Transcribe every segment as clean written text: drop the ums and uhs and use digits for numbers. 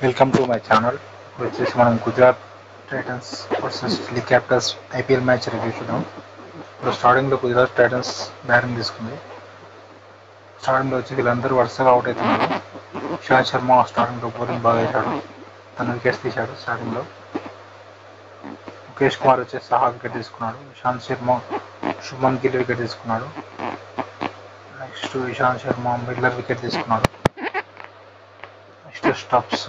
Welcome to my channel. ఇప్పుడు వచ్చేసి మనం Gujarat Titans versus Delhi Capitals IPL match review చూద్దాం. ఇప్పుడు స్టార్టింగ్లో గుజరాత్ టైటన్స్ బ్యాటింగ్ తీసుకుంది. స్టార్టింగ్లో వచ్చి వీళ్ళందరూ వరుసగా అవుట్ అవుతున్నారు. ఇషాంత్ శర్మ స్టార్టింగ్లో బౌలింగ్ బాగా వేశాడు, తను వికెట్స్ తీశాడు. స్టార్టింగ్లో ముఖేష్ కుమార్ వచ్చేసి సహా వికెట్ తీసుకున్నాడు. ఇషాంత్ శర్మ శుభమన్ గిల్ వికెట్ తీసుకున్నాడు. Next Ishant Sharma Miller wicket తీసుకున్నాడు. నెక్స్ట్ స్టబ్స్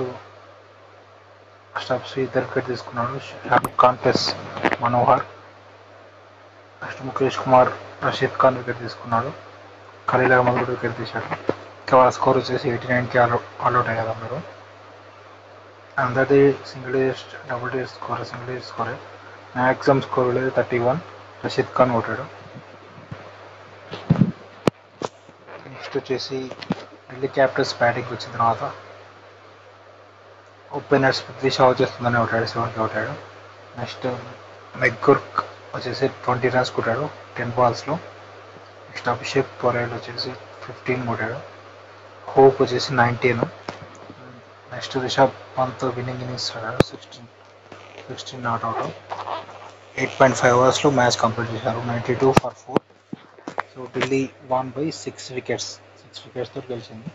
ఇద్దరు వికెట్ తీసుకున్నాడు. Shahrukh Khan plus Manohar. Next Mukesh Kumar Rashid Khan wicket తీసుకున్నాడు. ఖలీల్ అహ్మద్ కూడా వికెట్ తీశాడు. ఇంకా వాళ్ళ స్కోర్ వచ్చేసి 89కి ఆల్అౌట్ అయ్యారు అందరూ. అందరిది single digit double digit score, single digit స్కోరే. మ్యాక్సిమం స్కోర్ లేదు 31. రషీద్ ఖాన్ కొట్టాడు. నెక్స్ట్ వచ్చేసి ఢిల్లీ క్యాపిటల్స్ బ్యాటింగ్ వచ్చిన తర్వాత ఓపెనర్స్ పృథ్వీ షా వచ్చేస్తుందని కొట్టాడు, 7కి కొట్టాడు. నెక్స్ట్ మెగ్గుర్క్ వచ్చేసి 20 రన్స్ కొట్టాడు 10 బాల్స్లో. నెక్స్ట్ అభిషేక్ పొరేల్ వచ్చేసి 15 కొట్టాడు. హోప్ వచ్చేసి 19. Next Rishabh Pant winning innings ఆడాడు 16 నాట్ అవుట్. 8.5 ఓవర్స్లో మ్యాచ్ కంప్లీట్ చేశారు. 92 for 4. సో ఢిల్లీ 1/6 వికెట్స్, 6 వికెట్స్తో గెలిచింది.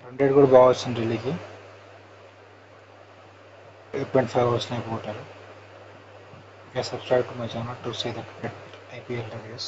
రన్ రేట్ కూడా బాగా వచ్చింది ఢిల్లీకి. 8.5 ఓవర్స్లో అయిపోతారు. Subscribe to my channel to see the IPL reviews.